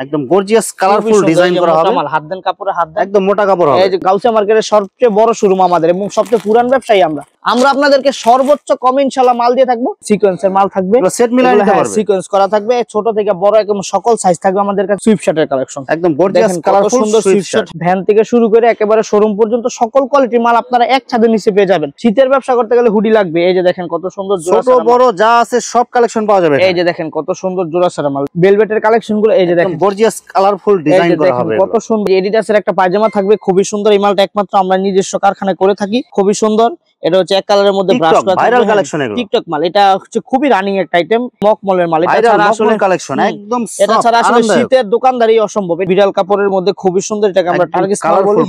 একদম gorgeous colourful design করা হবে। হাত দেন কাপড়ে হাত দেন, একদম মোটা কাপড় হবে। এই যে গাউসিয়া মার্কেটের সবচেয়ে বড় শোরুম আমাদের এবং সবচেয়ে পুরান ব্যবসায়ী আমরা আপনাদেরকে সর্বোচ্চ কম ইনশাআল্লাহ মাল দিয়ে থাকবো। সিকোয়েন্সের মাল থাকবে, সেট মিলাই নিতে পারবে, সিকোয়েন্স করা থাকবে, ছোট থেকে বড় একদম সকল সাইজ থাকবে আমাদের কাছে। সুইপ শার্টের কালেকশন একদম গর্জিয়াস কালারফুল সুন্দর সুইপ শার্ট, ভ্যান থেকে শুরু করে একেবারে শোরুম পর্যন্ত সকল কোয়ালিটির মাল আপনারা এক ছাদের নিচে পেয়ে যাবেন। শীতের ব্যবসা করতে গেলে হুডি লাগবে, এই যে দেখেন কত সুন্দর ছোট বড় যা আছে সব কালেকশন পাওয়া যাবে। এই যে দেখেন কত সুন্দর জোড়া সারা মাল, ভেলভেটের কালেকশন গুলো এই যে দেখেন গর্জিয়াস কালারফুল ডিজাইন করা হবে। কত সুন্দর এডিডাসের একটা পায়জামা থাকবে, খুবই সুন্দর। এই মালটা একমাত্র আমরা নিজস্ব কারখানায় করে থাকি, খুবই সুন্দর। এটা হচ্ছে এক কালারের মধ্যে ব্রাশ করা ভাইরাল কালেকশন, এগুলো টিকটক মাল। এটা হচ্ছে খুবই রানিং একটা আইটেম, মকমলের মাল। এটা ছাড়া আসলে কালেকশন একদম, এটা ছাড়া আসলে শীতের দোকানদারি অসম্ভব। বিড়াল কাপড়ের মধ্যে খুবই সুন্দর, এটাকে আমরা টার্গেট মাল বলি।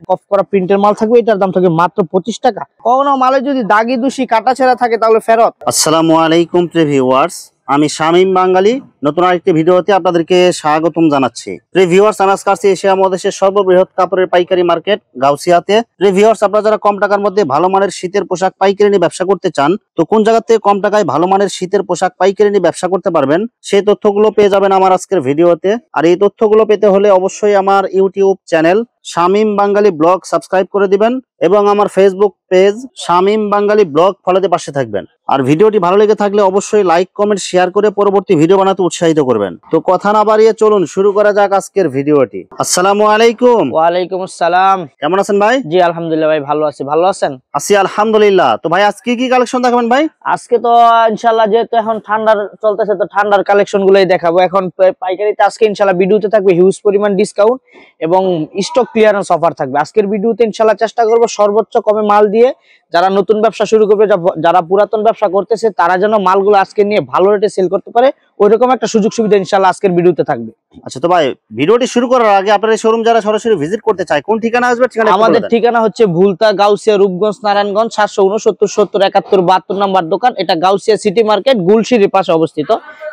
কফ করা প্রিন্টের মাল থাকবে, এটার দাম থাকবে মাত্র 25 টাকা। কোনো মালে যদি দাগি দুষি কাটা ছেঁড়া থাকে তাহলে ফেরত। আসসালামু আলাইকুম প্রিয় ভিউয়ার্স, আমি শামীম বাঙালি নতুন আরেকটি ভিডিওতে আপনাদেরকে স্বাগতম জানাচ্ছি। প্রিয় ভিউয়ার্স, আমি আজকে আসছি এশিয়া মহাদেশের সর্ববৃহৎ কাপড়ের পাইকারি মার্কেট গাউসিয়াতে। প্রিয় ভিউয়ার্স, আপনারা যারা কম টাকার মধ্যে ভালো মানের শীতের পোশাক পাইকারি নিয়ে ব্যবসা করতে চান, তো কোন জায়গা থেকে কম টাকায় ভালো মানের শীতের পোশাক পাইকারি নিয়ে ব্যবসা করতে পারবেন, সেই তথ্যগুলো পেয়ে যাবেন আমার আজকের ভিডিওতে। আর এই তথ্যগুলো পেতে হলে অবশ্যই আমার ইউটিউব চ্যানেল শামীম বাঙালি ব্লগ সাবস্ক্রাইব করে দিবেন এবং আমার ফেসবুক পেজ শামীম বাঙালি ব্লগ ফলোতে পাশে থাকবেন। আর ভিডিওটি ভালো লেগে থাকলে অবশ্যই লাইক কমেন্ট শেয়ার করে পরবর্তী ভিডিও বানাতে উৎসাহিত করবেন। তো কথা না বাড়িয়ে চলুন শুরু করা যাক আজকের ভিডিওটি। আসসালামু আলাইকুম। ওয়ালাইকুম আসসালাম। কেমন আছেন ভাই? জি আলহামদুলিল্লাহ ভাই, ভালো আছি। ভালো আছেন? আছি আলহামদুলিল্লাহ। তো ভাই আজকে কি কালেকশন দেখাবেন ভাই? আজকে তো ইনশাআল্লাহ যেহেতু এখন ঠান্ডার চলতেছে, তো ঠান্ডার কালেকশন গুলোই দেখাবো। এখন পাইকারিতে আজকে ইনশাআল্লাহ ভিডিওতে থাকবে হিউজ পরিমাণ ডিসকাউন্ট এবং স্টক ক্লিয়ারেন্স অফার থাকবে। আজকের ভিডিওতে ইনশাআল্লাহ চেষ্টা করব সর্বোচ্চ কমে মাল দিয়ে যারা নতুন ব্যবসা শুরু করবে, যারা পুরাতন ব্যবসা করতেছে, তারা যেন মালগুলো আজকে নিয়ে ভালো রেটে সেল করতে পারে, ওইরকম একটা সুযোগ সুবিধা ইনশাআল্লাহ আজকের ভিডিওতে থাকবে। আচ্ছা, তো ভাই ভিডিওটি শুরু করার আগে আপনার এই শোরুম যারা সরাসরি ভিজিট করতে চায় কোন ঠিকানা আসবে? আমাদের ঠিকানা হচ্ছে ভুলতা, গাউসিয়া, রূপগঞ্জ, নারায়ণগঞ্জ 769 70 71 72 নম্বর দোকান। এটা গাউসিয়া সিটি মার্কেট গুলশিরির পাশে অবস্থিত।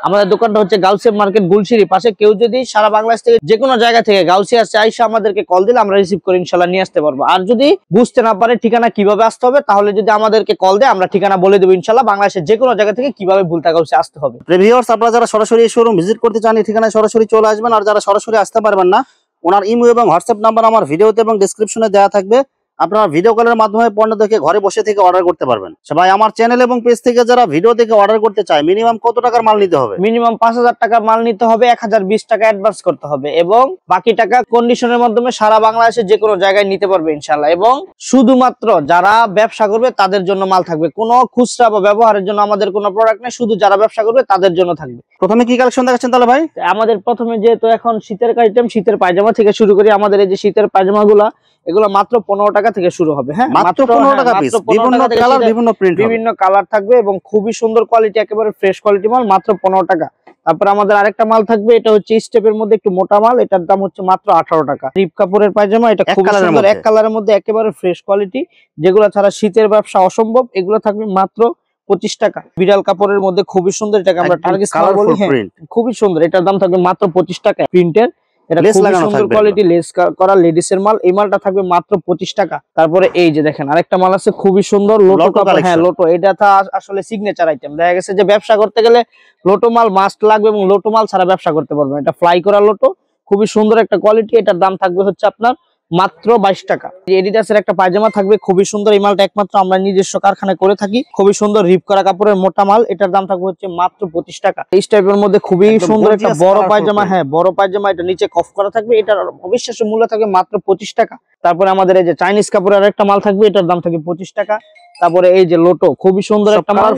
আমাদের দোকানটা হচ্ছে গাউসিয়া মার্কেট গুলশিরির পাশে। কেউ যদি সারা বাংলাদেশ থেকে যে কোনো জায়গা থেকে গাউসিয়া চাইসা আমাদেরকে কল দিলে আমরা রিসিভ করে ইনশাআল্লাহ নিয়ে আসতে পারবো। আর যদি বুঝতে না পারে ঠিকানা কিভাবে আসতে হবে, তাহলে যদি আমাদেরকে কল দেয় আমরা ঠিকানা বলে দেবো ইনশাআল্লাহ, বাংলাদেশের যে কোনো জায়গা থেকে কিভাবে ভুলতা গাউসিয়া আসতে হবে। ভিউয়ার্স, আপনারা যারা সরাসরি এই শোরুম ভিজিট করতে চান এই ঠিকানায় সরাসরি চলে আসবেন। আর যারা সরাসরি আসতে পারবেন না, ওনার ইমো এবং হোয়াটসঅ্যাপ নাম্বার আমার ভিডিওতে এবং ডেসক্রিপশনে দেওয়া থাকবে। আপনারা ভিডিও কলের মাধ্যমে পণ্য দেখে ঘরে বসে থেকে অর্ডার করতে পারবেন। ভাই আমার চ্যানেল এবং পেজ থেকে যারা ভিডিও দেখে অর্ডার করতে চায় মিনিমাম কত টাকার মাল নিতে হবে? মিনিমাম 5000 টাকা মাল নিতে হবে, 1020 টাকা অ্যাডভান্স করতে হবে এবং বাকি টাকা কন্ডিশনের মাধ্যমে সারা বাংলাদেশে যে কোনো জায়গায় নিতে পারবে ইনশাআল্লাহ। এবং শুধুমাত্র যারা ব্যবসা করবে তাদের জন্য মাল থাকবে, কোনো খুচরা বা ব্যবহারের জন্য আমাদের কোনো প্রোডাক্ট নেই, শুধু যারা ব্যবসা করবে তাদের জন্য থাকবে। প্রথমে কি কালেকশন দেখাচ্ছেন তাহলে ভাই? আমাদের প্রথমে যেহেতু এখন শীতের আইটেম, শীতের পায়জামা থেকে শুরু করি। আমাদের এই যে শীতের পায়জামাগুলা, এগুলো মাত্র 15 টাকা থেকে শুরু হবে। হ্যাঁ, মাত্র 15 টাকা পিস, বিভিন্ন কালার বিভিন্ন প্রিন্ট, বিভিন্ন কালার থাকবে এবং খুবই সুন্দর কোয়ালিটি, একেবারে ফ্রেশ কোয়ালিটি মাল, মাত্র 15 টাকা। তারপর আমাদের আরেকটা মাল থাকবে, এটা হচ্ছে স্টেপের মধ্যে একটু মোটা মাল, এটার দাম হচ্ছে মাত্র 18 টাকা। রিপ কাপড়ের পায়জামা, এটা খুব সুন্দর এক কালারের মধ্যে একেবারে ফ্রেশ কোয়ালিটি, যেগুলো ছাড়া শীতের ব্যবসা অসম্ভব। এগুলো থাকবে মাত্র 25 টাকা। বিড়াল কাপড়ের মধ্যে খুবই সুন্দর, এটাকে আমরা টার্গেট মাল বলি। হ্যাঁ, খুবই সুন্দর, এটার দাম থাকবে মাত্র 25 টাকা। প্রিন্টের, এটা খুবই সুন্দর কোয়ালিটি, লেস করা লেডিস এর মাল। এই মালটা থাকবে মাত্র 25 টাকা। তারপরে এই যে দেখেন আরেকটা মাল আছে খুবই সুন্দর, লোটো কাপড়। হ্যাঁ, লোটো, এটা আসলে সিগনেচার আইটেম। দেখা গেছে যে ব্যবসা করতে গেলে লোটো মাল মাস্ট লাগবে এবং লোটো মাল ছাড়া ব্যবসা করতে পারবেন। এটা ফ্লাই করা লোটো, খুবই সুন্দর একটা কোয়ালিটি। এটার দাম থাকবে হচ্ছে আপনার মাত্র 22 টাকা। এডিডাসের একটা পায়জামা থাকবে খুবই সুন্দর। এই মালটা একমাত্র আমরা নিজস্ব কারখানায় করে থাকি, খুবই সুন্দর রিপ করা কাপড়ের মোটা মাল। এটার দাম থাকবে হচ্ছে মাত্র 25 টাকা। এই টাইপের মধ্যে খুবই সুন্দর একটা বড় পায়জামা। হ্যাঁ, বড় পায়জামা, এটা নিচে কফ করা থাকবে। এটার অবিশ্বাস্য মূল্য থাকবে মাত্র 25 টাকা। তারপরে আমাদের এই যে চাইনিজ কাপড়ের একটা মাল থাকবে, এটার দাম থাকবে 25 টাকা। তারপরে এই যে লোটো, খুবই সুন্দর একটা মাল।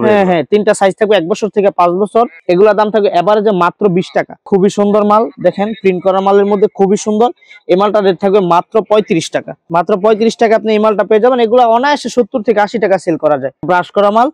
হ্যাঁ হ্যাঁ, 3টা সাইজ থাকবে, 1 বছর থেকে 5 বছর। এগুলোর দাম থাকবে এভারেজে মাত্র 20 টাকা। খুবই সুন্দর মাল, দেখেন প্রিন্ট করা মালের মধ্যে খুবই সুন্দর। এই মালটা রেট থাকবে মাত্র 35 টাকা। মাত্র 35 টাকা আপনি এই মালটা পেয়ে যাবেন। এগুলো অনায়াসে 70 থেকে 80 টাকা সেল করা যায়। ব্রাশ করা মাল,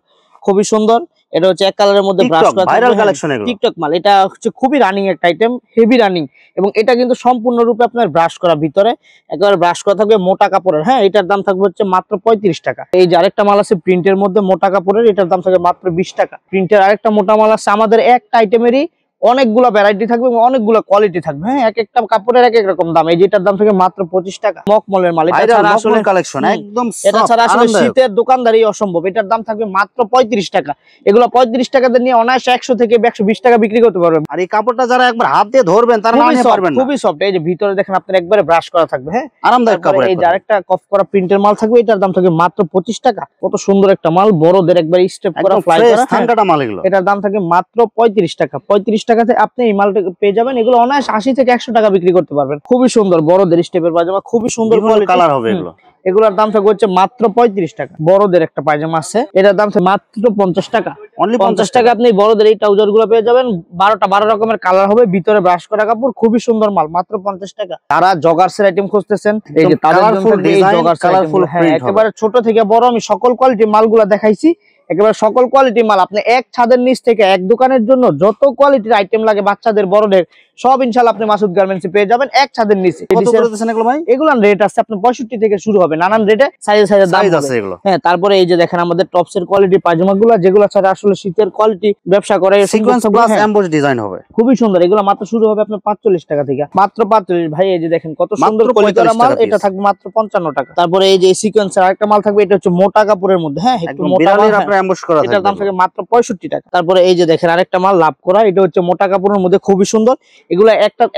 খুবই সুন্দর। এটা হচ্ছে এক কালারের মধ্যে ব্রাশ করা ভাইরাল কালেকশন, টিকটক মাল। এটা হচ্ছে খুবই রানিং একটা আইটেম, হেভি রানিং। এবং এটা কিন্তু সম্পূর্ণরূপে আপনার ব্রাশ করা, ভিতরে একেবারে ব্রাশ করা থাকবে, মোটা কাপড়ের। হ্যাঁ, এটার দাম থাকবে হচ্ছে মাত্র 35 টাকা। এই যে আরেকটা মাল আছে প্রিন্টের মধ্যে মোটা কাপড়ের, এটার দাম থাকবে মাত্র 20 টাকা। প্রিন্টের আরেকটা মোটা মাল আছে আমাদের একটা আইটেমেরই অনেকগুলো ভ্যারাইটি থাকবে এবং অনেকগুলো কোয়ালিটি থাকবে। হ্যাঁ, এক একটা কাপড়ের এক এক রকম দাম। এই যেটার দাম থেকে মাত্র 25 টাকা, মকমলের মাল। এটা ছাড়া আসলে কালেকশন একদম এটা ছাড়া আসলে শীতের দোকানদারি অসম্ভব। এটার দাম থাকবে মাত্র 35 টাকা। এগুলো 35 টাকাতে নিয়ে অনায়াসে 100 থেকে 120 টাকা বিক্রি করতে পারবেন। আর এই কাপড়টা যারা একবার হাত দিয়ে ধরবেন তারা না নিতে পারবেন না, খুবই সফট। এই যে ভিতরে দেখেন আপনার একবারে ব্রাশ করা থাকবে। হ্যাঁ, আরামদায়ক কাপড়। এই যে আরেকটা কফ করা প্রিন্টের মাল থাকবে, এটার দাম থাকবে মাত্র 25 টাকা। কত সুন্দর একটা মাল, বড়দের একবার স্টেপ করা ফ্লাই করা থানকাটা মাল এগুলো। এটার দাম থাকে মাত্র 35 টাকা। 35 টাকাতে আপনি এই মালটা পেয়ে যাবেন। এগুলো অনায়াসে 80 থেকে 100 টাকা বিক্রি করতে পারবেন। খুবই সুন্দর বড়দের স্টেপের পায়জামা, খুবই সুন্দর কালার হবে এগুলো। এগুলোর দাম থাকবে হচ্ছে মাত্র 35 টাকা। বড়দের একটা পায়জামা আছে, এটার দাম থাকবে মাত্র 50 টাকা। অনলি 50 টাকা আপনি বড়দের এই ট্রাউজার গুলো পেয়ে যাবেন। 12 রকমের কালার হবে, ভিতরে ব্রাশ করা কাপড়, খুবই সুন্দর মাল, মাত্র 50 টাকা। যারা জগার্সের আইটেম খুঁজতেছেন, এই যে তাদের জন্য থাকবে এই জগার্স কালারফুল। হ্যাঁ, একেবারে ছোট থেকে বড় আমি সকল কোয়ালিটির মালগুলো দেখাইছি। একেবারে সকল কোয়ালিটি মাল। আপনি এক ছাদের নিচ থেকে এক দোকানের জন্য যত কোয়ালিটির আইটেম লাগে বাচ্চাদের বড়দের সব ইনশাআল্লাহ আপনি মাসুদ গার্মেন্টসে পেয়ে যাবেন এক ছাদের নিচে। কত করে দিচ্ছেন এগুলো ভাই? এগুলোর রেট আছে আপনার 65 থেকে শুরু হবে, নানান রেটে সাইজের দাম আছে এগুলো। হ্যাঁ, তারপরে এই যে দেখেন আমাদের টপসের কোয়ালিটি পায়জামাগুলো, যেগুলো ছাড়া আসলে শীতের কোয়ালিটি ব্যবসা করে, সিকোয়েন্স প্লাস এমবোস ডিজাইন হবে, খুবই সুন্দর। এগুলো মাত্র শুরু হবে আপনার 45 টাকা থেকে, মাত্র 45। ভাই এই যে দেখেন কত সুন্দর কোয়ালিটির মাল, এটা থাকবে মাত্র 55 টাকা। তারপরে এই যে সিকোয়েন্সের আরেকটা মাল থাকবে, এটা হচ্ছে মোটা কাপড়ের মধ্যে। হ্যাঁ, একটু মোটা আপনার এমবোস করা, এটার দাম থাকে মাত্র 65 টাকা। তারপরে এই যে দেখেন আরেকটা মাল লাভ করা, এটা হচ্ছে মোটা কাপড়ের মধ্যে, খুবই সুন্দর। এগুলো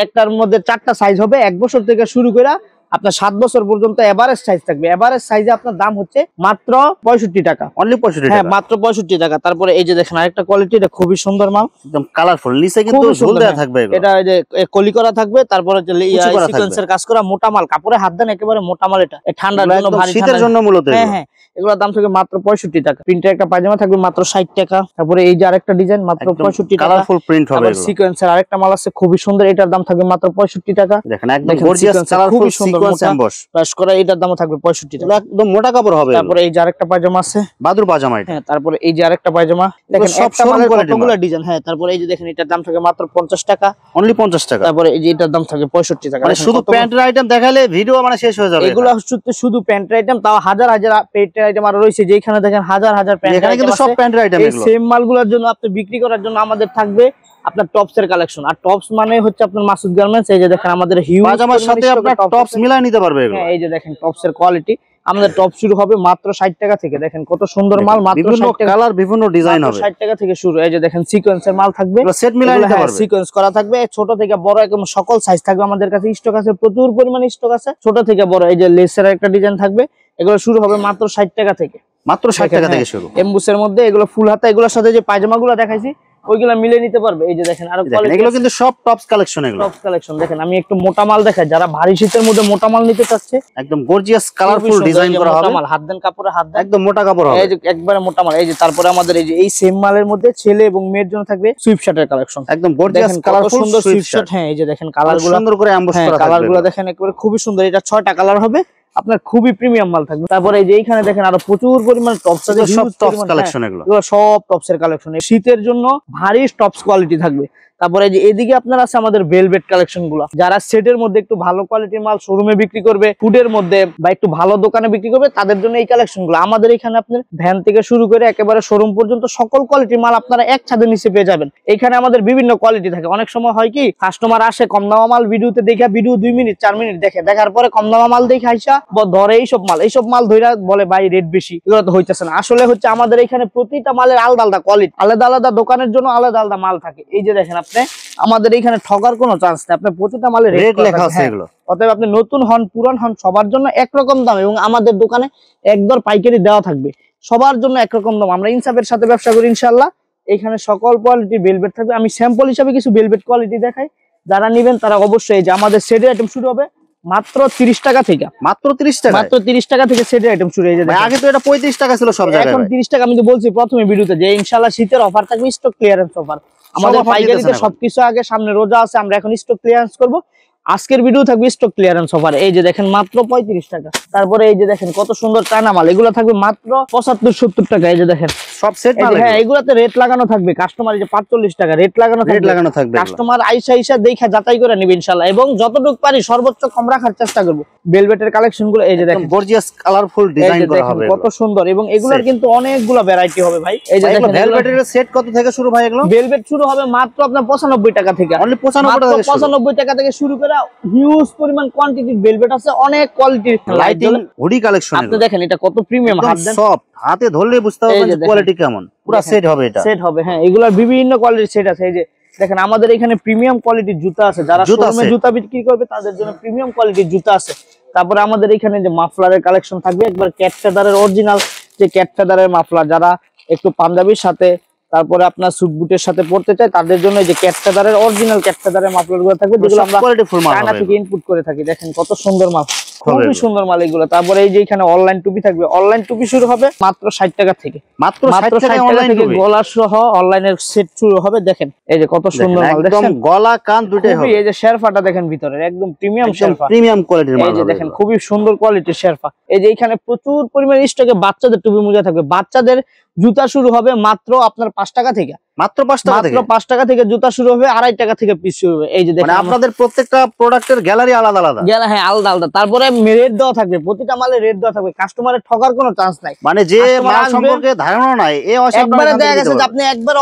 একটার মধ্যে 4টা সাইজ হবে, 1 বছর থেকে শুরু করে আপনার 7 বছর পর্যন্ত এভারেজ সাইজ থাকবে। এভারেজ সাইজে আপনার দাম হচ্ছে মাত্র 65 টাকা, অনলি 65 টাকা। হ্যাঁ, মাত্র 65 টাকা। তারপরে এই যে দেখেন আরেকটা কোয়ালিটি, এটা খুবই সুন্দর মাল, একদম কালারফুল, নিচে কিন্তু ঝুল দেয়া থাকবে। এটা এই যে কলি করা থাকবে, তারপরে যে সিকোয়েন্সের কাজ করা মোটা মাল, কাপড়ে হাত দেন একেবারে মোটা মাল। এটা ঠান্ডার জন্য, ভারী শীতের জন্য মূলত। হ্যাঁ হ্যাঁ, এগুলোর দাম থাকে মাত্র 65 টাকা। প্রিন্টের একটা পায়জামা থাকবে মাত্র 60 টাকা। তারপরে এই যে আরেকটা ডিজাইন মাত্র 65 টাকা, কালারফুল প্রিন্ট হবে। আবার সিকোয়েন্সের আরেকটা মাল আছে খুবই সুন্দর, এটার দাম থাকবে মাত্র 65 টাকা। দেখেন একদম gorgeous colourful sequence emboss brush করা, এটার দাম থাকবে 65 টাকা। একদম মোটা কাপড় হবে। তারপরে এই যে আরেকটা পায়জামা আছে, বাদুর পায়জামা এটা। হ্যাঁ, তারপরে এই যে আরেকটা পায়জামা দেখেন একটা মালের কতগুলো ডিজাইন। হ্যাঁ, তারপরে এই যে দেখেন এটার দাম থাকে মাত্র 50 টাকা, অনলি 50 টাকা। তারপরে এই যে এটার দাম থাকে 65 টাকা। মানে শুধু প্যান্টের আইটেম দেখালে ভিডিও মানে শেষ হয়ে যাবে। এগুলো শুধু প্যান্টের আইটেম, তাও হাজার হাজার প্যান্টের আইটেম আর রয়েছে, যেখানে দেখেন হাজার হাজার প্যান্টের আইটেম। কিন্তু সব প্যান্টের আইটেম। এই সেম মালগুলোর জন্য আপনি বিক্রি করার জন্য আমাদের থাকবে আপনার টপসের কালেকশন। আর টপস মানে হচ্ছে আপনার মাসুদ গার্মেন্টস। এই যে দেখেন আমাদের হিউজ পায়জামার সাথে আপনার টপস মিলাই নিতে পারবে এগুলো। হ্যাঁ, এই যে দেখেন টপসের কোয়ালিটি, আমাদের টপ শুরু হবে মাত্র 60 টাকা থেকে। দেখেন কত সুন্দর মাল, মাত্র 60 টাকা, কালার বিভিন্ন ডিজাইন হবে, 60 টাকা থেকে শুরু। এই যে দেখেন সিকোয়েন্সের মাল থাকবে, সেট মিলাই নিতে পারবে, সিকোয়েন্স করা থাকবে, ছোট থেকে বড় একদম সকল সাইজ থাকবে আমাদের কাছে। স্টক আছে, প্রচুর পরিমাণে স্টক আছে, ছোট থেকে বড়। এই যে লেসের একটা ডিজাইন থাকবে, এগুলো শুরু হবে মাত্র 60 টাকা থেকে, মাত্র 60 টাকা থেকে শুরু। এমবুসের মধ্যে এগুলো ফুল হাতা, এগুলোর সাথে যে পায়জামাগুলো দেখাইছি ওইগুলো মিলে নিতে পারবে। এই যে দেখেন আরো কোয়ালিটি, এগুলো কিন্তু সব টপস কালেকশন। এগুলো টপস কালেকশন। দেখেন আমি একটু মোটা মাল দেখাই, যারা ভারী শীতের মধ্যে মোটা মাল নিতে চাচ্ছে, একদম গর্জিয়াস কালারফুল ডিজাইন করা হবে। মাল হাত দেন কাপড়ে হাত দেন, একদম মোটা কাপড় হবে, এই যে একবারে মোটা মাল। এই যে তারপরে আমাদের এই যে এই সেম মালের মধ্যে ছেলে এবং মেয়ের জন্য থাকবে সুইপ শার্টের কালেকশন, একদম গর্জিয়াস কালারফুল সুন্দর সুইপ শার্ট। হ্যাঁ, এই যে দেখেন কালারগুলো সুন্দর করে এমবস করা থাকবে, কালারগুলো দেখেন একেবারে খুবই সুন্দর। এটা 6টা কালার হবে, আপনার খুবই প্রিমিয়াম মাল থাকবে। তারপরে এই যে এইখানে দেখেন আরো প্রচুর পরিমাণে টপস আছে, সব টপস কালেকশন। এগুলো সব টপসের কালেকশন, শীতের জন্য ভারী টপস কোয়ালিটি থাকবে। তারপরে যে এদিকে আপনার আছে আমাদের ভেলভেট কালেকশন গুলো, যারা সেটের মধ্যে একটু ভালো কোয়ালিটির মাল শোরুমে বিক্রি করবে, ফুডের মধ্যে বা একটু ভালো দোকানে বিক্রি করবে, তাদের জন্য এই কালেকশন গুলো। আমাদের এখানে আপনার ভ্যান থেকে শুরু করে একেবারে শোরুম পর্যন্ত সকল কোয়ালিটির মাল আপনারা এক ছাদের নিচে পেয়ে যাবেন। এখানে আমাদের বিভিন্ন কোয়ালিটি থাকে। অনেক সময় হয় কি, কাস্টমার আসে কম দামা মাল ভিডিওতে দেখে, ভিডিও 2 মিনিট 4 মিনিট দেখে, দেখার পরে কম দামা মাল দেখে আইসা ধরে এইসব মাল ধরে বলে ভাই রেট বেশি, এগুলো তো হইতেছে না। আসলে হচ্ছে আমাদের এখানে প্রতিটা মালের আলাদা আলাদা কোয়ালিটি, আলাদা আলাদা দোকানের জন্য আলাদা আলাদা মাল থাকে। এই যে দেখেন আপনি, আমাদের এখানে ঠকার কোনো চান্স নেই, আপনার প্রতিটা মালের রেট লেখা আছে এগুলো। অতএব আপনি নতুন হন পুরান হন সবার জন্য একরকম দাম, এবং আমাদের দোকানে একদর পাইকারি দেওয়া থাকবে, সবার জন্য একরকম দাম। আমরা ইনসাফের সাথে ব্যবসা করি ইনশাআল্লাহ। এখানে সকল কোয়ালিটির ভেলভেট থাকবে। আমি স্যাম্পল হিসাবে কিছু ভেলভেট কোয়ালিটি দেখাই, যারা নেবেন তারা অবশ্যই। যে আমাদের সেটের আইটেম শুরু হবে মাত্র 30 টাকা থেকে, মাত্র 30 টাকা, মাত্র 30 টাকা থেকে সেটের আইটেম শুরু হয়ে যায়। আগে তো এটা 35 টাকা ছিল সব জায়গায়, এখন 30 টাকা। আমি তো বলছি প্রথমে ভিডিওতে যে ইনশাআল্লাহ শীতের অফার থাকবে, স্টক ক্লিয়ারেন্স অফার। আমাদের পাইকারিতে সবকিছু আগে, সামনে রোজা আছে, আমরা এখন স্টক ক্লিয়ারেন্স করব। আজকের ভিডিও থাকবে স্টক ক্লিয়ারেন্স অফার। এই যে দেখেন মাত্র 35 টাকা। তারপরে এই যে দেখেন কত সুন্দর চায়না মাল, এগুলো থাকবে মাত্র 75-70 টাকা। এই যে দেখেন সব সেট মাল। হ্যাঁ, এগুলাতে রেট লাগানো থাকবে, কাস্টমার এই যে 45 টাকা রেট লাগানো থাকবে, কাস্টমার আইসা দেখা যাচাই করে নেবে ইনশাআল্লাহ, এবং যতটুকু পারি সর্বোচ্চ কম রাখার চেষ্টা করব। ভেলভেটের কালেকশন গুলো এই যে দেখেন, গর্জিয়াস কালারফুল ডিজাইন করা হবে, কত সুন্দর, এবং এগুলোর কিন্তু অনেকগুলো ভ্যারাইটি হবে ভাই। এই যে দেখেন ভেলভেটের সেট কত থেকে শুরু ভাই? এগুলো ভেলভেট শুরু হবে মাত্র আপনার 95 টাকা থেকে, অনলি 95 টাকা থেকে শুরু করে হিউজ পরিমাণ কোয়ান্টিটির ভেলভেট আছে, অনেক কোয়ালিটির লাইটিং হুডি কালেকশন। আপনি দেখেন এটা কত প্রিমিয়াম, হাত দেন সব হাতে ধরলে বুঝতে পারবেন কোয়ালিটি কেমন, পুরো সেট হবে এটা, সেট হবে। হ্যাঁ, এগুলার বিভিন্ন কোয়ালিটির সেট আছে। এই যে দেখেন আমাদের এখানে প্রিমিয়াম কোয়ালিটির জুতা আছে, যারা শোরুমে জুতা বিক্রি করবে তাদের জন্য প্রিমিয়াম কোয়ালিটির জুতা আছে। তারপরে আমাদের এখানে যে মাফলারের কালেকশন থাকবে, একবার ক্যাট ফেদারের অরিজিনাল যে ক্যাট ফেদারের মাফলার, যারা একটু পাঞ্জাবির সাথে তারপরে আপনার স্যুট বুটের সাথে পড়তে চায় তাদের জন্য যে ক্যাট ফেদারের অরিজিনাল ক্যাট ফেদারের মাফলার গুলো থাকবে, যেগুলো আমরা চায়না থেকে ইনপুট করে থাকি। দেখেন কত সুন্দর মাল, খুবই সুন্দর মাল এগুলো। তারপরে এই যে এখানে অনলাইন টুপি থাকবে, অনলাইন টুপি শুরু হবে মাত্র 60 টাকা থেকে, মাত্র 60 টাকা অনলাইন টুপি, গলা সহ অনলাইনের সেট শুরু হবে। দেখেন এই যে কত সুন্দর মাল, দেখেন গলা কান দুটোই হবে। এই যে শেরফাটা দেখেন ভিতরে একদম প্রিমিয়াম শেরফা, প্রিমিয়াম কোয়ালিটির মাল। এই যে দেখেন খুবই সুন্দর কোয়ালিটির শেরফা। এই যে এখানে প্রচুর পরিমাণে স্টকে বাচ্চাদের টুপি মোজা থাকবে। বাচ্চাদের জুতা শুরু হবে মাত্র আপনার 5 টাকা থেকে, মাত্র 5 টাকা থেকে জুতা শুরু হবে, 2.5 টাকা থেকে পিস শুরু হবে। এই যে দেখেন আপনাদের প্রত্যেকটা প্রোডাক্টের গ্যালারি আলাদা আলাদা, হ্যাঁ আলাদা আলাদা। তারপরে রেট দেওয়া থাকবে, প্রতিটা মালে রেট দেওয়া থাকবে, কাস্টমারের ঠকার কোনো চান্স নাই। মানে যে মাল সম্পর্কে ধারণা নাই একবারে দেখা গেছে যে আপনি একবার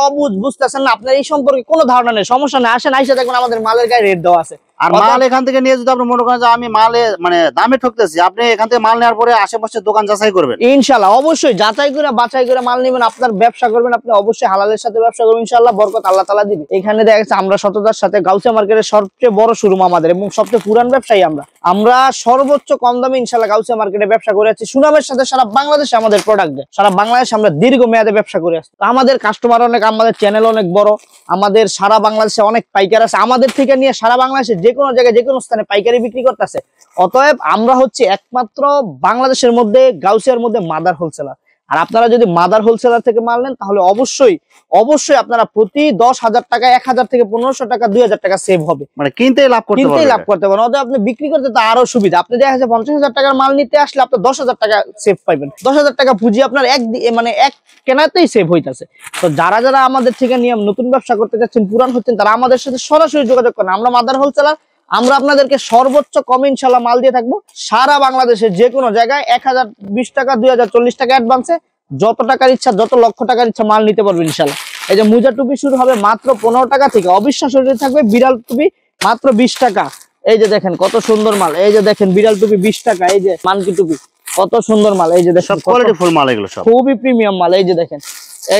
বুঝতেছেন না, আপনার এই সম্পর্কে কোনো ধারণা নেই, সমস্যা নেই, আসেন আইসা দেখবেন আমাদের মালের গায়ে রেট দেওয়া আছে। আর মাল এখান থেকে নিয়ে যদি আপনি মনে করেন যে আমি মালে মানে দামে ঠকতেছি, আপনি এখান থেকে মাল নেওয়ার পরে আশেপাশে দোকান যাচাই করবেন ইনশাআল্লাহ, অবশ্যই যাচাই করে বাছাই করে মাল নেবেন, আপনার ব্যবসা করবেন, আপনি অবশ্যই হালালের সাথে ব্যবসা করবেন, ইনশাআল্লাহ বরকত আল্লাহ তাআলা দিবে। এখানে দেখা গেছে আমরা সততার সাথে গাউসিয়া মার্কেটের সবচেয়ে বড় শোরুম আমাদের, এবং সবচেয়ে পুরান ব্যবসায়ী আমরা সর্বোচ্চ কম দামে ইনশাআল্লাহ গাউসিয়া মার্কেটে ব্যবসা করে আছি, সুনামের সাথে সারা বাংলাদেশে আমাদের প্রোডাক্ট দেয়, সারা বাংলাদেশে আমরা দীর্ঘ মেয়াদে ব্যবসা করে আসছি। আমাদের কাস্টমার অনেক, আমাদের চ্যানেল অনেক বড়, আমাদের সারা বাংলাদেশে অনেক পাইকার আছে, আমাদের থেকে নিয়ে সারা বাংলাদেশে যে কোনো জায়গায় যে কোনো স্থানে পাইকারি বিক্রি করতেছে। অতএব আমরা হচ্ছে একমাত্র বাংলাদেশের মধ্যে গাউসিয়ার মধ্যে মাদার হোলসেলার। আর আপনারা যদি মাদার হোলসেলার থেকে মাল নেন তাহলে অবশ্যই আপনারা প্রতি 10,000 টাকা 1,000 থেকে 1500 টাকা 2,000 টাকা সেভ হবে, মানে কিনতেই লাভ করতে পারবেন। অতএব আপনি বিক্রি করতে তো আরো সুবিধা, আপনি দেখা যাচ্ছে 50,000 টাকার মাল নিতে আসলে আপনি 10,000 টাকা সেভ পাইবেন, 10,000 টাকা পুঁজি আপনার এক কেনাতেই সেভ হইতাছে। তো যারা আমাদের থেকে নিয়ে নতুন ব্যবসা করতে যাচ্ছেন, পুরান হচ্ছেন, তারা আমাদের সাথে সরাসরি যোগাযোগ করেন। আমরা মাদার হোলসেলার, আমরা আপনাদেরকে সর্বোচ্চ কমে ইনশাআল্লাহ মাল দিয়ে থাকবো। সারা বাংলাদেশের যে কোনো জায়গায় 1020 টাকা 2040 টাকা অ্যাডভান্সে যত টাকার ইচ্ছা, যত লক্ষ টাকার ইচ্ছা মাল নিতে পারবেন ইনশাআল্লাহ। এই যে মোজা টুপি শুরু হবে মাত্র 15 টাকা থেকে, অবিশ্বাস্য রেট থাকবে। বিড়াল টুপি মাত্র 20 টাকা। এই যে দেখেন কত সুন্দর মাল, এই যে দেখেন বিড়াল টুপি 20 টাকা, এই যে মানকি টুপি কত সুন্দর মাল, এই যে দেখেন কোয়ালিটিফুল মাল, এগুলো সব খুবই প্রিমিয়াম মাল। এই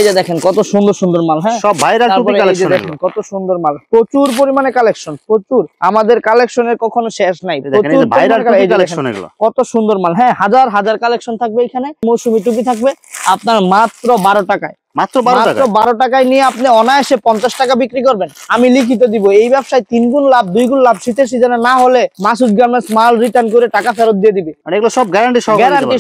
যে দেখেন কত সুন্দর মাল, হ্যাঁ সব ভাইরাল টুপি কালেকশন, দেখেন কত সুন্দর মাল, প্রচুর পরিমাণে কালেকশন, প্রচুর, আমাদের কালেকশনের কখনো শেষ নাই, প্রচুর ভাইরাল টুপি কালেকশন, এগুলো কত সুন্দর মাল। হ্যাঁ, হাজার হাজার কালেকশন থাকবে এখানে। মৌসুমী টুপি থাকবে আপনার মাত্র 12 টাকায়, মাত্র 12 টাকায় নিয়ে আপনি অনায়াসে 50 টাকা বিক্রি করবেন। আমি লিখিত দিব, এই ব্যবসায় 3 গুণ লাভ 2 গুণ লাভ। শীতের সিজনে না হলে মাসুদ গার্মেন্টস মাল রিটার্ন করে টাকা ফেরত দিয়ে দিবে, মানে এগুলো সব গ্যারান্টি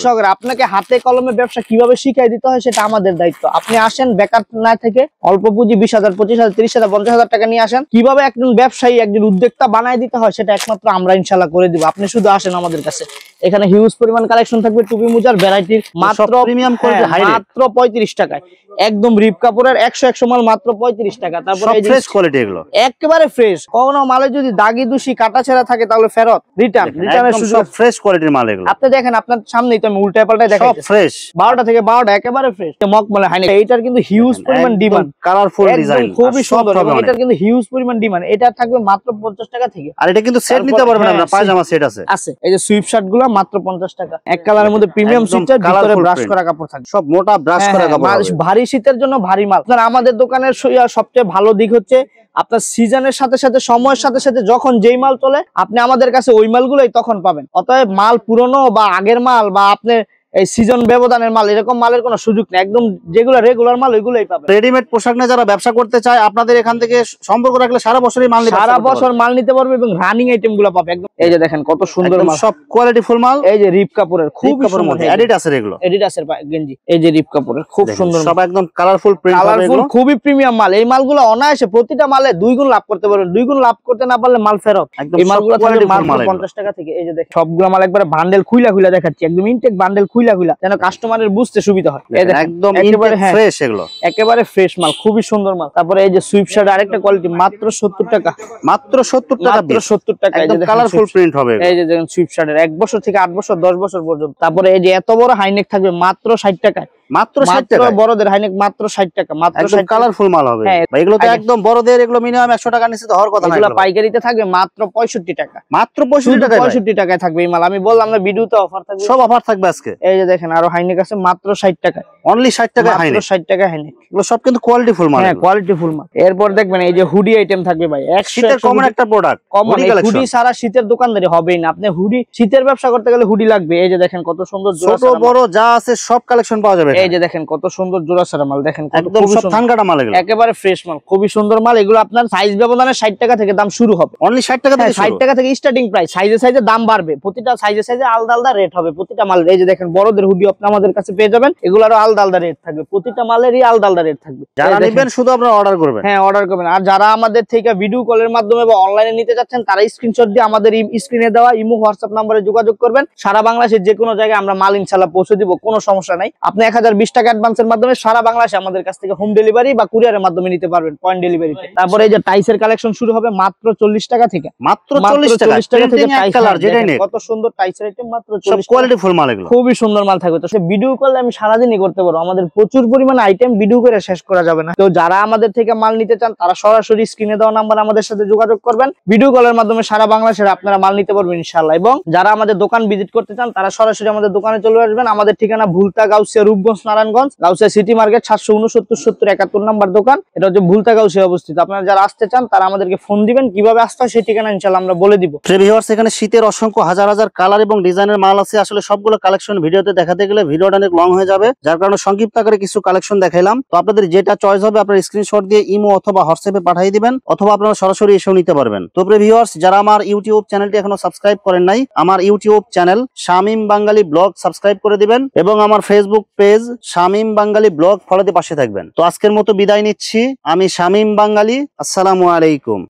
সহকারে। আপনাকে হাতে কলমে ব্যবসা কিভাবে শিখাই দিতে হয় সেটা আমাদের দায়িত্ব। আপনি আসেন বেকার না থেকে, অল্প পুঁজি 20,000 25,000 30,000 50,000 টাকা নিয়ে আসেন, কিভাবে একজন ব্যবসায়ী একজন উদ্যোক্তা বানায় দিতে হয় সেটা একমাত্র আমরা ইনশাআল্লাহ করে দিব। আপনি শুধু আসেন আমাদের কাছে। এখানে হিউজ পরিমাণ কালেকশন থাকবে টুপি মোজার ভ্যারাইটির, মাত্র প্রিমিয়াম কোয়ালিটি, মাত্র 35 টাকায়। একদম রিপ কাপড়ের 100 মাল মাত্র 35 টাকা। তারপরে এই যে ফ্রেশ কোয়ালিটি, এগুলো একেবারে ফ্রেশ। কোনো মালে যদি দাগি দুষি কাটা ছেঁড়া থাকে তাহলে ফেরত, রিটার্নের সুযোগ। ফ্রেশ কোয়ালিটির মাল এগুলো। আপনি দেখেন আপনার সামনেই তো আমি উল্টায় পাল্টায় দেখাই, সব ফ্রেশ, 12টা থেকে 12টা একেবারে ফ্রেশ। মকমলে হাইনে এইটার কিন্তু হিউজ পরিমাণ ডিমান্ড, কালারফুল ডিজাইন খুবই সুন্দর, এবং এটার কিন্তু হিউজ পরিমাণ ডিমান্ড। এটা থাকবে মাত্র 50 টাকা থেকে। আর এটা কিন্তু সেট নিতে পারবেন আপনারা, পায়জামা সেট আছে। এই যে সুইপ শার্ট গুলো মাত্র 50 টাকা। এক কালারের মধ্যে প্রিমিয়াম সুইটার, ভিতরে ব্রাশ করা কাপড় থাকে, সব মোটা ব্রাশ করা কাপড়। ভারী শীতের জন্য ভারী মাল। আমাদের দোকানের সবচেয়ে ভালো দিক হচ্ছে আপনার সিজনের সাথে সাথে, সময়ের সাথে সাথে যখন যেই মাল চলে আপনি আমাদের কাছে ওই মালগুলোই তখন পাবেন। অতএব মাল পুরনো বা আগের মাল বা আপনার এই সিজন ব্যবধানের মাল, এরকম মালের কোনো সুযোগ নেই। একদম যেগুলো রেগুলার মাল ওইগুলোই পাবেন। রেডিমেড পোশাক নিয়ে যারা ব্যবসা করতে চায় আপনাদের এখান থেকে সম্পর্ক রাখলে সারা বছরই মাল নিতে, সারা বছর মাল নিতে পারবে, এবং রানিং আইটেম গুলো পাবে একদম। এই যে দেখেন কত সুন্দর মাল, সব কোয়ালিটি ফুল মাল। এই যে রিপ কাপড়ের খুব সুন্দর এডিডাসের, এগুলো এডিডাসের গেঞ্জি। এই যে রিপ কাপড়ের খুব সুন্দর, সব একদম কালারফুল প্রিন্ট, কালারফুল খুবই প্রিমিয়াম মাল। এই মালগুলো অনায়াসে প্রতিটা মালে 2 গুণ লাভ করতে পারবেন। 2 গুণ লাভ করতে না পারলে মাল ফেরত। এই মালগুলো থাকবে মাত্র 50 টাকা থেকে। এই যে দেখেন সবগুলো মাল একবারে বান্ডেল খুইলা দেখাচ্ছি, একদম ইনটেক বান্ডেল খুইলা খুইলা যেন কাস্টমারের বুঝতে সুবিধা হয়। একদম একেবারে ফ্রেশ, এগুলো একেবারে ফ্রেশ মাল, খুবই সুন্দর মাল। তারপরে এই যে সুইপ শার্ট আরেকটা কোয়ালিটি, মাত্র 70 টাকা, মাত্র 70 টাকা, মাত্র 70 টাকা। একদম কালারফুল প্রিন্ট হবে। এই যে দেখেন সুইপ শার্টের 1 বছর থেকে 8 বছর 10 বছর পর্যন্ত। তারপরে এই যে এত বড় হাইনেক থাকবে মাত্র 60 টাকায়, মাত্র 60 টাকা। বড়দের হাইনেক মাত্র 60 টাকা, মাত্র 60 কালারফুল মাল হবে। ভাই এগুলো তো একদম বড়দের, এগুলো মিনিমাম 100 টাকা নিচে তো হওয়ার কথা না। এগুলো পাইকারিতে থাকবে মাত্র 65 টাকা, মাত্র 65 টাকা, 65 টাকায় থাকবে এই মাল। আমি বললাম না ভিডিওতে অফার থাকবে, সব অফার থাকবে আজকে। এই যে দেখেন আরো হাইনেক আছে মাত্র 60 টাকা, অনলি 60 টাকা হাইনেক, 60 টাকা হাইনেক। এগুলো সব কিন্তু কোয়ালিটি ফুল মাল। হ্যাঁ কোয়ালিটি ফুল মাল। এরপর দেখবেন এই যে হুডি আইটেম থাকবে ভাই, শীতের কমন একটা প্রোডাক্ট। কমন হুডি সারা শীতের দোকানদারি হবেই না, আপনি হুডি শীতের ব্যবসা করতে গেলে হুডি লাগবে। এই যে দেখেন কত সুন্দর ছোট বড় যা আছে সব কালেকশন পাওয়া যাবে। এই যে দেখেন কত সুন্দর জোড়া সারা মাল, দেখেন একদম সব থানকাটা মাল, এগুলো একেবারে ফ্রেশ মাল, খুবই সুন্দর মাল। এগুলো আপনার সাইজ ব্যবধানে 60 টাকা থেকে দাম শুরু হবে, অনলি 60 টাকা থেকে 60 টাকা থেকে স্টার্টিং প্রাইস। সাইজে সাইজে দাম বাড়বে, প্রতিটা সাইজে সাইজে আলাদা আলাদা রেট হবে প্রতিটা মালের। এই যে দেখেন বড়দের হুডি আপনি আমাদের কাছে পেয়ে যাবেন, এগুলো আরো আলাদা আলাদা রেট থাকবে, প্রতিটা মালেরই আলাদা আলাদা রেট থাকবে। যারা নেবেন শুধু আপনারা অর্ডার করবেন। হ্যাঁ অর্ডার করবেন। আর যারা আমাদের থেকে ভিডিও কলের মাধ্যমে বা অনলাইনে নিতে যাচ্ছেন, তারা স্ক্রিনশট দিয়ে আমাদের স্ক্রিনে দেওয়া ইমো হোয়াটসঅ্যাপ নম্বরে যোগাযোগ করবেন। সারা বাংলাদেশের যে কোনো জায়গায় আমরা মাল ইনশাআল্লাহ পৌঁছে দিব, কোনো সমস্যা নাই। আপনি 1020 টাকা অ্যাডভান্সের মাধ্যমে সারা বাংলাদেশে আমাদের কাছ থেকে হোম ডেলিভারি বা কুরিয়ারের মাধ্যমে নিতে পারবেন, পয়েন্ট ডেলিভারিতে। তারপরে এই যে টাইসের কালেকশন শুরু হবে মাত্র 40 টাকা থেকে, মাত্র 40 টাকা থেকে টাইস কালার, যেটাই নেই কত সুন্দর টাইসের আইটেম, মাত্র 40 সব কোয়ালিটি ফুল মাল, এগুলো খুবই সুন্দর মাল থাকবে। তো সে ভিডিও করলে আমি সারাদিনই করতে পারবো, আমাদের প্রচুর পরিমাণে আইটেম ভিডিও করে শেষ করা যাবে না। তো যারা আমাদের থেকে মাল নিতে চান, তারা সরাসরি স্ক্রিনে দেওয়া নাম্বার আমাদের সাথে যোগাযোগ করবেন, ভিডিও কলের মাধ্যমে সারা বাংলাদেশের আপনারা মাল নিতে পারবেন ইনশাআল্লাহ। এবং যারা আমাদের দোকান ভিজিট করতে চান, তারা সরাসরি আমাদের দোকানে চলে আসবেন। আমাদের ঠিকানা Bhulta, Gausia, Rupganj, Narayanganj, Gausia city market 769 70 71 number দোকান। এটা হচ্ছে ভুলতা, গাউসিয়া অবস্থিত। আপনারা যারা আসতে চান তারা আমাদেরকে ফোন দিবেন, কিভাবে আসতে হয় সেই ঠিকানা ইনশাআল্লাহ আমরা বলে দিব। ভিউয়ার্স, এখানে শীতের অসংখ্য হাজার হাজার কালার এবং ডিজাইনের মাল আছে। আসলে সবগুলো কালেকশন ভিডিওতে দেখাতে গেলে ভিডিওটা অনেক লং হয়ে যাবে, যার কারণে সংক্ষিপ্ত আকারে কিছু কালেকশন দেখাইলাম। তো আপনাদের যেটা চয়েস হবে আপনারা স্ক্রিনশট দিয়ে ইমো অথবা হোয়াটসঅ্যাপে পাঠিয়ে দিবেন, অথবা আপনারা সরাসরি এসেও নিতে পারবেন। তো ভিউয়ার্স, যারা আমার ইউটিউব চ্যানেলটি এখনো সাবস্ক্রাইব করেন নাই, আমার ইউটিউব চ্যানেল শামীম বাঙালি ব্লগ সাবস্ক্রাইব করে দিবেন, এবং আমার ফেসবুক পেজ শামীম বাঙালি ব্লগ ফলোতে পাশে থাকবেন। তো আজকের মতো বিদায় নিচ্ছি, আমি শামীম বাঙালি। আসসালামু আলাইকুম।